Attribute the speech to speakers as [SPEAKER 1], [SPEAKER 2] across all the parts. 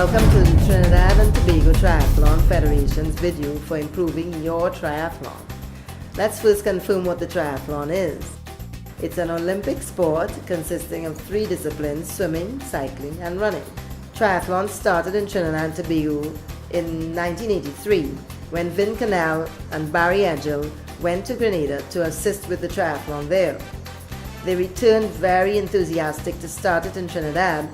[SPEAKER 1] Welcome to the Trinidad and Tobago Triathlon Federation's video for improving your triathlon. Let's first confirm what the triathlon is. It's an Olympic sport consisting of 3 disciplines: swimming, cycling, and running. Triathlon started in Trinidad and Tobago in 1983 when Vin Canal and Barry Edgell went to Grenada to assist with the triathlon there. They returned very enthusiastic to start it in Trinidad,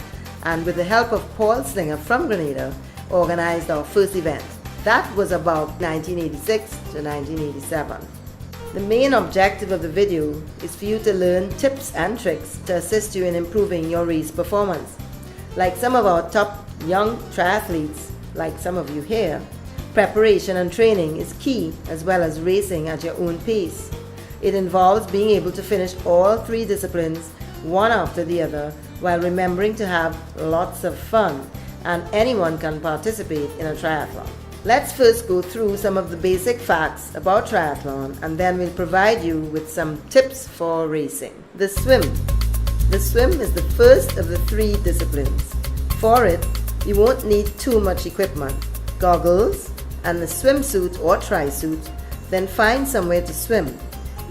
[SPEAKER 1] and with the help of Paul Slinger from Grenada, organized our first event. That was about 1986 to 1987. The main objective of the video is for you to learn tips and tricks to assist you in improving your race performance. Like some of our top young triathletes, like some of you here, preparation and training is key, as well as racing at your own pace. It involves being able to finish all 3 disciplines one after the other, while remembering to have lots of fun, and anyone can participate in a triathlon. Let's first go through some of the basic facts about triathlon, and then we'll provide you with some tips for racing. The swim. The swim is the first of the 3 disciplines. For it, you won't need too much equipment: goggles and a swimsuit or tri-suit. Then find somewhere to swim.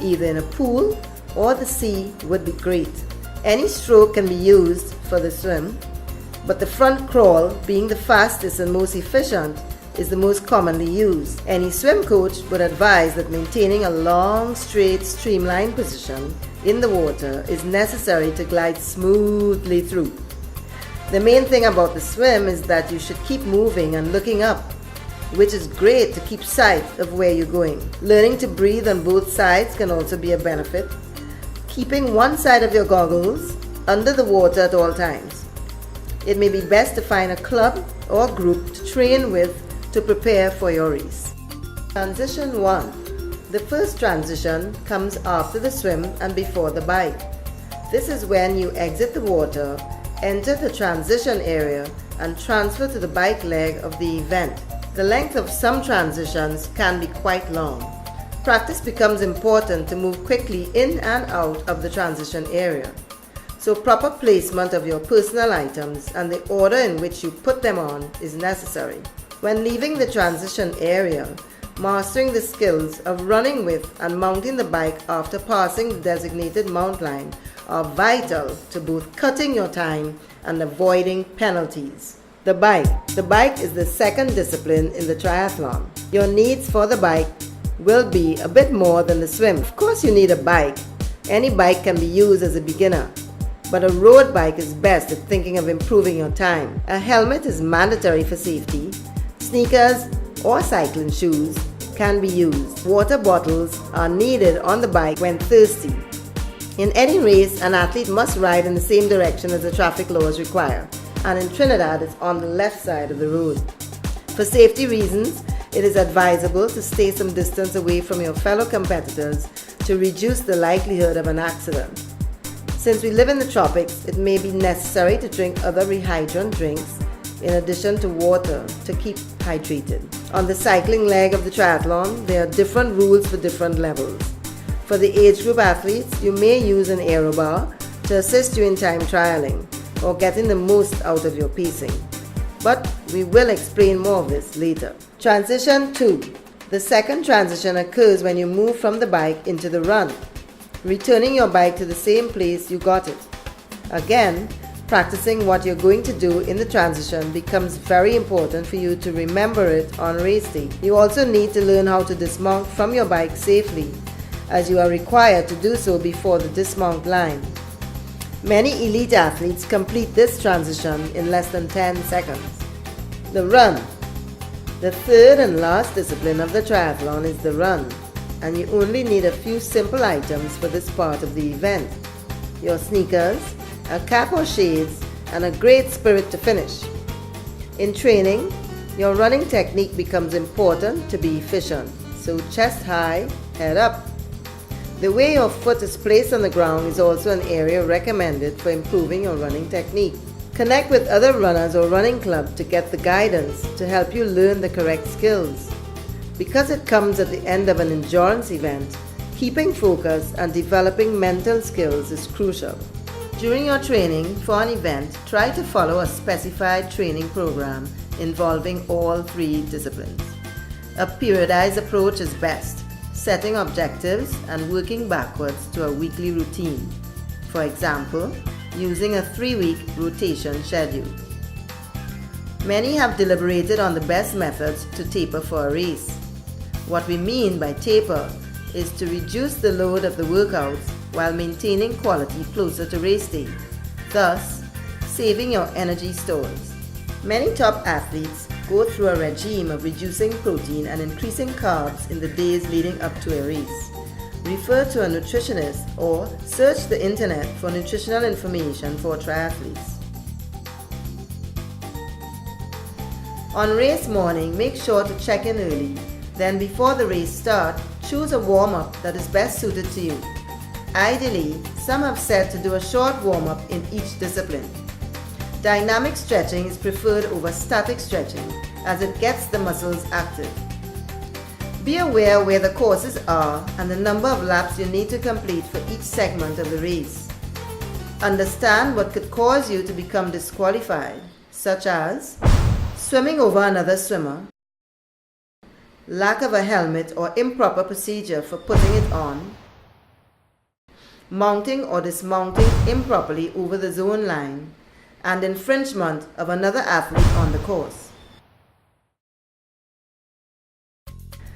[SPEAKER 1] Either in a pool or the sea would be great. Any stroke can be used for the swim, but the front crawl, being the fastest and most efficient, is the most commonly used. Any swim coach would advise that maintaining a long, straight, streamlined position in the water is necessary to glide smoothly through. The main thing about the swim is that you should keep moving and looking up, which is great to keep sight of where you're going. Learning to breathe on both sides can also be a benefit. Keeping one side of your goggles under the water at all times. It may be best to find a club or group to train with to prepare for your race. Transition 1. The first transition comes after the swim and before the bike. This is when you exit the water, enter the transition area, and transfer to the bike leg of the event. The length of some transitions can be quite long. Practice becomes important to move quickly in and out of the transition area. So proper placement of your personal items and the order in which you put them on is necessary. When leaving the transition area, mastering the skills of running with and mounting the bike after passing the designated mount line are vital to both cutting your time and avoiding penalties. The bike. The bike is the second discipline in the triathlon. Your needs for the bike will be a bit more than the swim. Of course you need a bike. Any bike can be used as a beginner, but a road bike is best if thinking of improving your time. A helmet is mandatory for safety. Sneakers or cycling shoes can be used. Water bottles are needed on the bike when thirsty. In any race, an athlete must ride in the same direction as the traffic laws require, and in Trinidad it's on the left side of the road. For safety reasons, it is advisable to stay some distance away from your fellow competitors to reduce the likelihood of an accident. Since we live in the tropics, it may be necessary to drink other rehydrant drinks in addition to water to keep hydrated. On the cycling leg of the triathlon, there are different rules for different levels. For the age group athletes, you may use an aero bar to assist you in time trialing or getting the most out of your pacing. But we will explain more of this later. Transition 2. The second transition occurs when you move from the bike into the run, returning your bike to the same place you got it. Again, practicing what you're going to do in the transition becomes very important for you to remember it on race day. You also need to learn how to dismount from your bike safely, as you are required to do so before the dismount line. Many elite athletes complete this transition in less than 10 seconds. The run. The third and last discipline of the triathlon is the run, and you only need a few simple items for this part of the event: your sneakers, a cap or shades, and a great spirit to finish. In training, your running technique becomes important to be efficient, so chest high, head up. The way your foot is placed on the ground is also an area recommended for improving your running technique. Connect with other runners or running clubs to get the guidance to help you learn the correct skills. Because it comes at the end of an endurance event, keeping focus and developing mental skills is crucial. During your training for an event, try to follow a specified training program involving all 3 disciplines. A periodized approach is best, setting objectives and working backwards to a weekly routine. For example, using a 3-week rotation schedule. Many have deliberated on the best methods to taper for a race. What we mean by taper is to reduce the load of the workouts while maintaining quality closer to race day, thus saving your energy stores. Many top athletes go through a regime of reducing protein and increasing carbs in the days leading up to a race. Refer to a nutritionist or search the internet for nutritional information for triathletes. On race morning, make sure to check in early. Then before the race starts, choose a warm-up that is best suited to you. Ideally, some have said to do a short warm-up in each discipline. Dynamic stretching is preferred over static stretching as it gets the muscles active. Be aware where the courses are and the number of laps you need to complete for each segment of the race. Understand what could cause you to become disqualified, such as swimming over another swimmer, lack of a helmet or improper procedure for putting it on, mounting or dismounting improperly over the zone line, and infringement of another athlete on the course.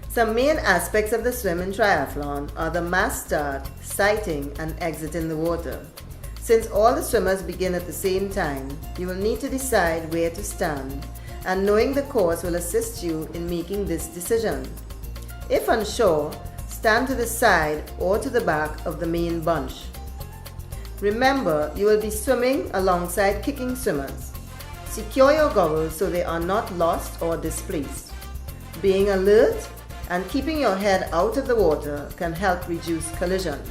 [SPEAKER 1] Some main aspects of the swim in triathlon are the mass start, sighting, and exit in the water. Since all the swimmers begin at the same time, you will need to decide where to stand, and knowing the course will assist you in making this decision. If unsure, stand to the side or to the back of the main bunch. Remember, you will be swimming alongside kicking swimmers. Secure your goggles so they are not lost or displaced. Being alert and keeping your head out of the water can help reduce collisions.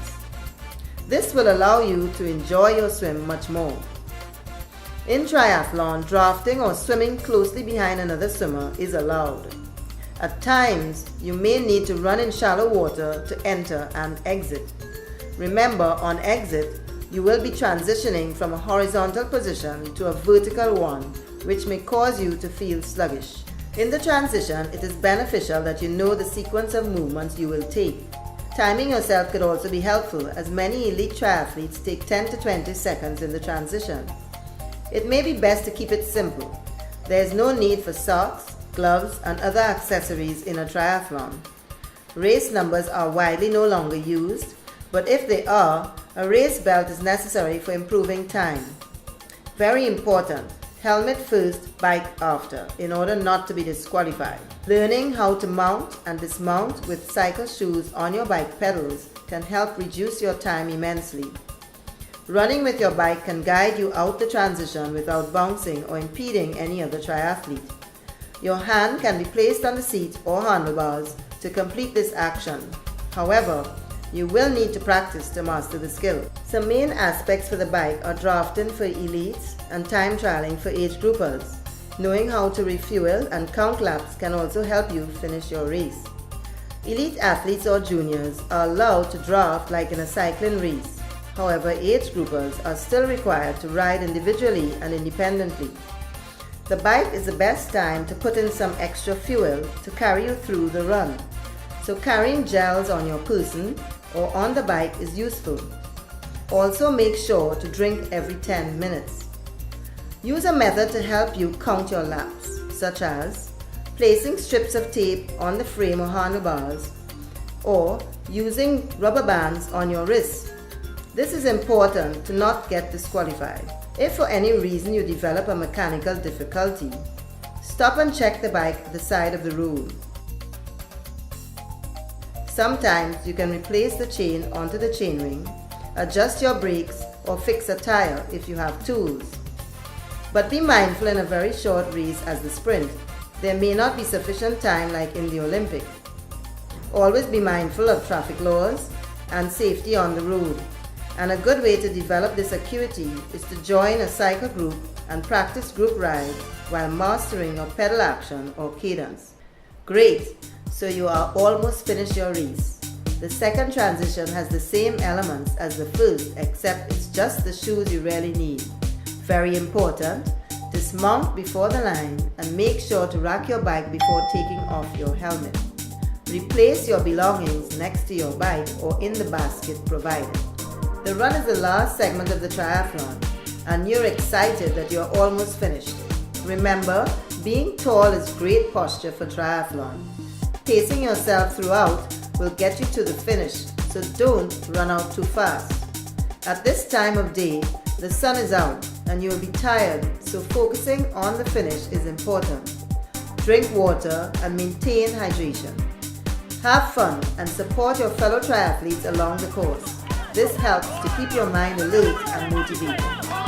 [SPEAKER 1] This will allow you to enjoy your swim much more. In triathlon, drafting or swimming closely behind another swimmer is allowed. At times, you may need to run in shallow water to enter and exit. Remember, on exit, you will be transitioning from a horizontal position to a vertical one, which may cause you to feel sluggish. In the transition, it is beneficial that you know the sequence of movements you will take. Timing yourself could also be helpful, as many elite triathletes take 10 to 20 seconds in the transition. It may be best to keep it simple. There is no need for socks, gloves, and other accessories in a triathlon. Race numbers are widely no longer used, but if they are, a race belt is necessary for improving time. Very important, helmet first, bike after, in order not to be disqualified. Learning how to mount and dismount with cycle shoes on your bike pedals can help reduce your time immensely. Running with your bike can guide you out the transition without bouncing or impeding any other triathlete. Your hand can be placed on the seat or handlebars to complete this action. However, you will need to practice to master the skill. Some main aspects for the bike are drafting for elites and time trialing for age groupers. Knowing how to refuel and count laps can also help you finish your race. Elite athletes or juniors are allowed to draft like in a cycling race. However, age groupers are still required to ride individually and independently. The bike is the best time to put in some extra fuel to carry you through the run. So carrying gels on your person or on the bike is useful. Also make sure to drink every 10 minutes. Use a method to help you count your laps, such as placing strips of tape on the frame or handlebars, or using rubber bands on your wrists. This is important to not get disqualified. If for any reason you develop a mechanical difficulty, stop and check the bike at the side of the road. Sometimes you can replace the chain onto the chainring, adjust your brakes, or fix a tire if you have tools. But be mindful in a very short race as the sprint. There may not be sufficient time like in the Olympics. Always be mindful of traffic laws and safety on the road. And a good way to develop this acuity is to join a cycle group and practice group rides while mastering your pedal action or cadence. Great! So you are almost finished your race. The second transition has the same elements as the first, except it's just the shoes you really need. Very important, dismount before the line and make sure to rack your bike before taking off your helmet. Replace your belongings next to your bike or in the basket provided. The run is the last segment of the triathlon and you're excited that you're almost finished. Remember, being tall is great posture for triathlon. Pacing yourself throughout will get you to the finish, so don't run out too fast. At this time of day, the sun is out and you will be tired, so focusing on the finish is important. Drink water and maintain hydration. Have fun and support your fellow triathletes along the course. This helps to keep your mind alert and motivated.